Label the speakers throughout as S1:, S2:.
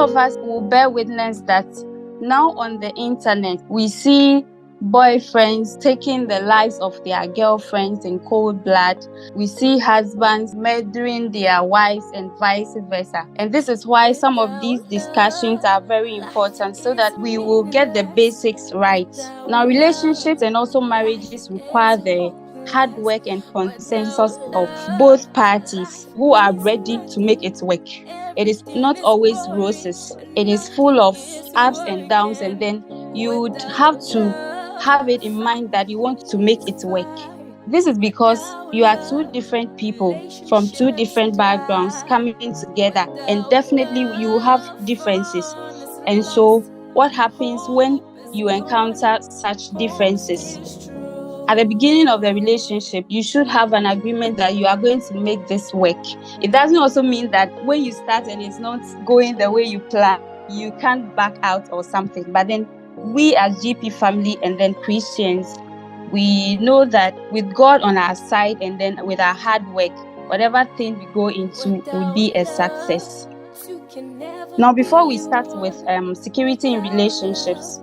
S1: of us will bear witness that now on the internet, we see boyfriends taking the lives of their girlfriends in cold blood. We see husbands murdering their wives and vice versa. And this is why some of these discussions are very important, so that we will get the basics right. Now, relationships and also marriages require the hard work and consensus of both parties who are ready to make it work. It is not always roses. It is full of ups and downs, and then you would have to have it in mind that you want to make it work. This is because you are two different people from two different backgrounds coming together, and definitely you will have differences. And so what happens when you encounter such differences? At the beginning of the relationship, you should have an agreement that you are going to make this work. It doesn't also mean that when you start and it's not going the way you plan, you can't back out or something. But then we as GP family and then Christians, we know that with God on our side and then with our hard work, whatever thing we go into will be a success. Now, before we start with security in relationships,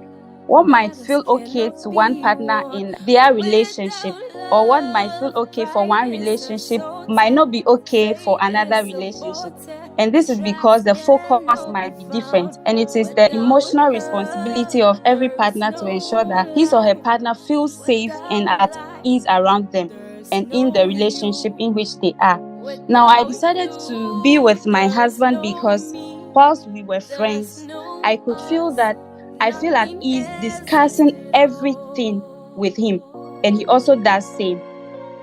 S1: what might feel okay to one partner in their relationship, or what might feel okay for one relationship might not be okay for another relationship. And this is because the focus might be different, and it is the emotional responsibility of every partner to ensure that his or her partner feels safe and at ease around them and in the relationship in which they are. Now, I decided to be with my husband because whilst we were friends, I could feel that I feel at ease discussing everything with him, and he also does same.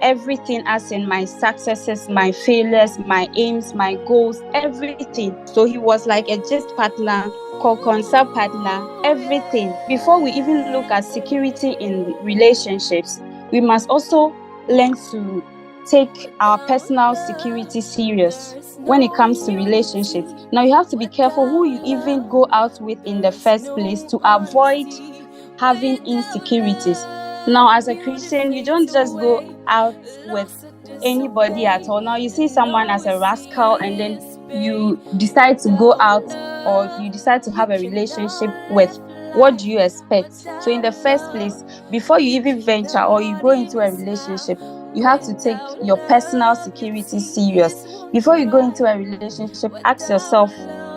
S1: Everything, as in my successes, my failures, my aims, my goals, everything. So he was like a gist partner, co-consult partner, everything. Before we even look at security in relationships, we must also learn to take our personal security serious when it comes to relationships. Now, you have to be careful who you even go out with in the first place to avoid having insecurities. Now, as a Christian, you don't just go out with anybody at all. Now, you see someone as a rascal and then you decide to go out or you decide to have a relationship with. What do you expect? So in the first place, before you even venture or you go into a relationship, you have to take your personal security serious. Before you go into a relationship, ask yourself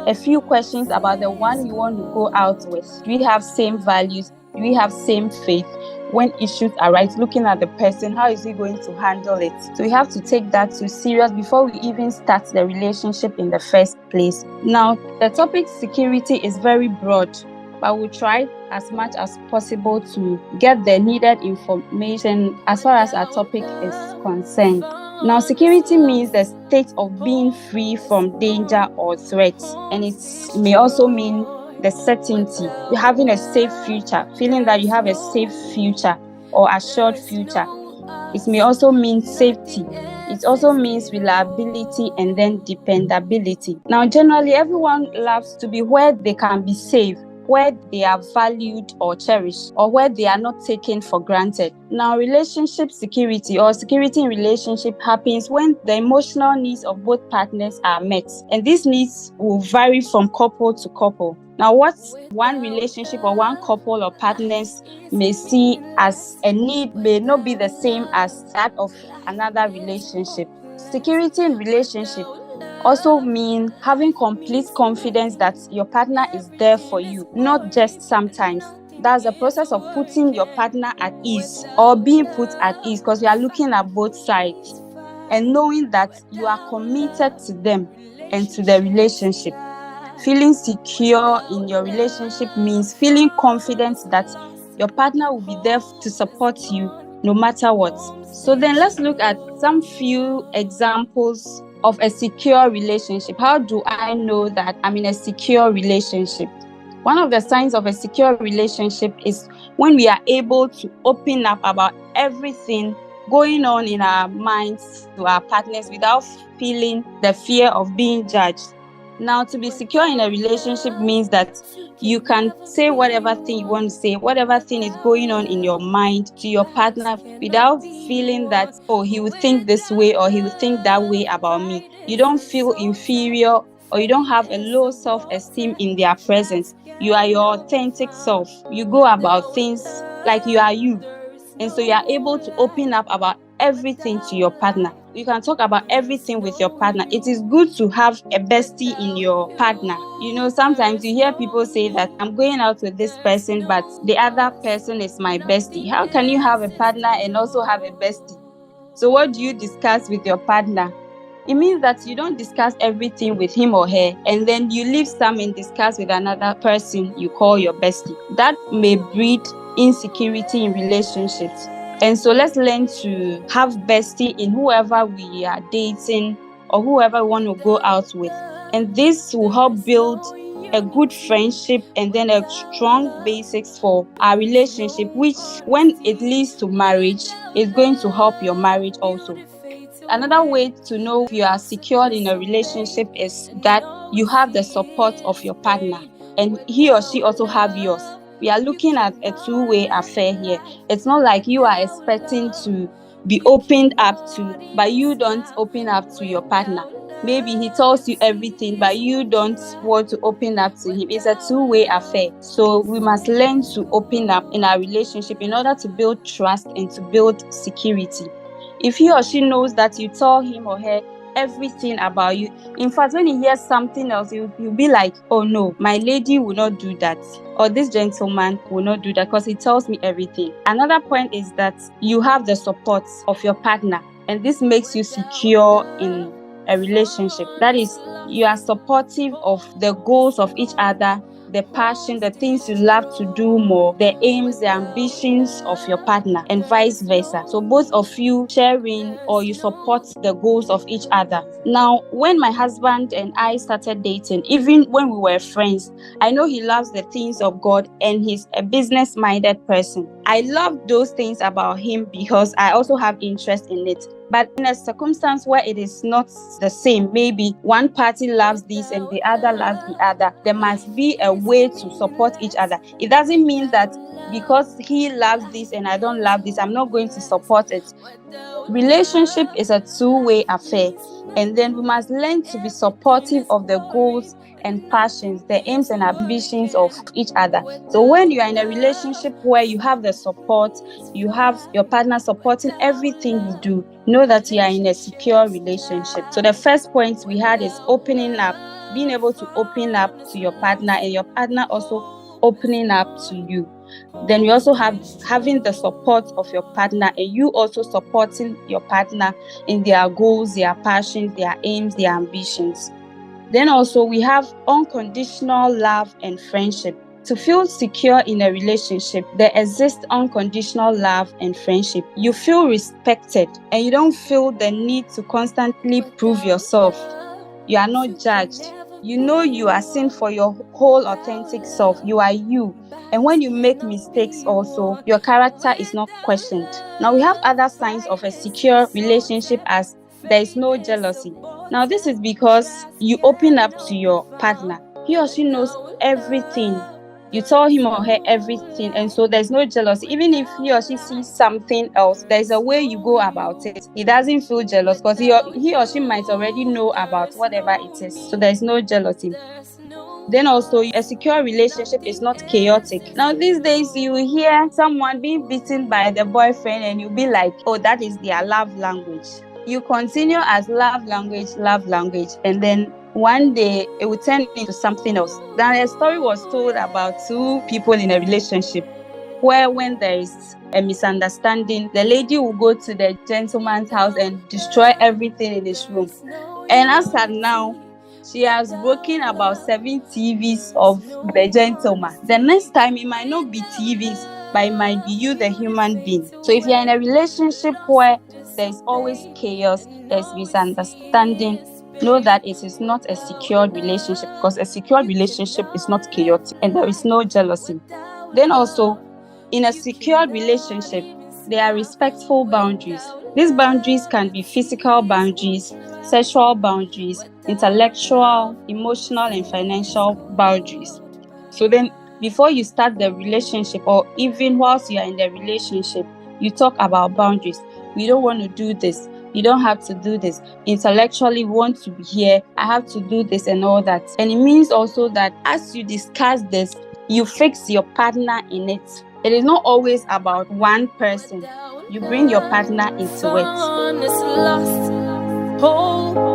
S1: a few questions about the one you want to go out with. Do we have same values? Do we have same faith? When issues arise, looking at the person, how is he going to handle it? So we have to take that too serious before we even start the relationship in the first place. Now, the topic security is very broad, but we'll try as much as possible to get the needed information as far as our topic is concerned. Now, security means the state of being free from danger or threats, and it may also mean the certainty, having a safe future, feeling that you have a safe future or assured future. It may also mean safety. It also means reliability and then dependability. Now, generally, everyone loves to be where they can be safe, where they are valued or cherished, or where they are not taken for granted. Now, relationship security or security in relationship happens when the emotional needs of both partners are met. And these needs will vary from couple to couple. Now, what one relationship or one couple or partners may see as a need may not be the same as that of another relationship. Security in relationship also mean having complete confidence that your partner is there for you, not just sometimes. That's the process of putting your partner at ease or being put at ease, because we are looking at both sides and knowing that you are committed to them and to the relationship. Feeling secure in your relationship means feeling confident that your partner will be there to support you no matter what. So then let's look at some few examples of a secure relationship. How do I know that I'm in a secure relationship? One of the signs of a secure relationship is when we are able to open up about everything going on in our minds to our partners without feeling the fear of being judged. Now, to be secure in a relationship means that you can say whatever thing you want to say, whatever thing is going on in your mind to your partner without feeling that, oh, he would think this way or he would think that way about me. You don't feel inferior or you don't have a low self-esteem in their presence. You are your authentic self. You go about things like you are you. And so you are able to open up about everything to your partner. You can talk about everything with your partner. It is good to have a bestie in your partner. Sometimes you hear people say that I'm going out with this person, but the other person is my bestie. How can you have a partner and also have a bestie? So what do you discuss with your partner? It means that you don't discuss everything with him or her, and then you leave some and discuss with another person you call your bestie. That may breed insecurity in relationships. And so let's learn to have bestie in whoever we are dating or whoever we want to go out with. And this will help build a good friendship and then a strong basics for our relationship, which when it leads to marriage, is going to help your marriage also. Another way to know if you are secured in a relationship is that you have the support of your partner and he or she also have yours. We are looking at a two-way affair here. It's not like you are expecting to be opened up to, but you don't open up to your partner. Maybe he tells you everything, but you don't want to open up to him. It's a two-way affair. So we must learn to open up in our relationship in order to build trust and to build security. If he or she knows that you tell him or her everything about you, in fact, when he hears something else, you'll be like, oh no, my lady will not do that, or this gentleman will not do that because he tells me everything. Another point is that you have the support of your partner, and this makes you secure in a relationship. That is, you are supportive of the goals of each other, the passion, the things you love to do more, the aims, the ambitions of your partner, and vice versa. So both of you sharing or you support the goals of each other. Now, when my husband and I started dating, even when we were friends, I know he loves the things of God and he's a business-minded person. I love those things about him because I also have interest in it. But in a circumstance where it is not the same, maybe one party loves this and the other loves the other, there must be a way to support each other. It doesn't mean that because he loves this and I don't love this, I'm not going to support it. Relationship is a two-way affair, and then we must learn to be supportive of the goals and passions, the aims and ambitions of each other. So when you are in a relationship where you have the support, you have your partner supporting everything you do, know that you are in a secure relationship. So the first point we had is opening up, being able to open up to your partner and your partner also opening up to you. Then we also have having the support of your partner and you also supporting your partner in their goals, their passions, their aims, their ambitions. Then also we have unconditional love and friendship. To feel secure in a relationship, there exists unconditional love and friendship. You feel respected and you don't feel the need to constantly prove yourself. You are not judged. You know you are seen for your whole authentic self. You are you. And when you make mistakes also, your character is not questioned. Now we have other signs of a secure relationship as there is no jealousy. Now this is because you open up to your partner. He or she knows everything. You tell him or her everything, and so there's no jealousy. Even if he or she sees something else, there's a way you go about it. He doesn't feel jealous because he or she might already know about whatever it is. So there's no jealousy. Then also, a secure relationship is not chaotic. Now, these days, you hear someone being beaten by the boyfriend and you'll be like, oh, that is their love language. You continue as love language, and then one day it will turn into something else. Then a story was told about two people in a relationship where when there is a misunderstanding, the lady will go to the gentleman's house and destroy everything in his room. And as at now, she has broken about 7 TVs of the gentleman. The next time, it might not be TVs, but it might be you, the human being. So if you're in a relationship where there's always chaos, there's misunderstanding, know that it is not a secured relationship, because a secured relationship is not chaotic and there is no jealousy. Then also, in a secured relationship, there are respectful boundaries. These boundaries can be physical boundaries, sexual boundaries, intellectual, emotional, and financial boundaries. So then, before you start the relationship, or even whilst you are in the relationship, you talk about boundaries. We don't want to do this. You don't have to do this. Intellectually, we want to be here. I have to do this and all that. And it means also that as you discuss this, you fix your partner in it. It is not always about one person. You bring your partner into it.
S2: Sun is lost. Hope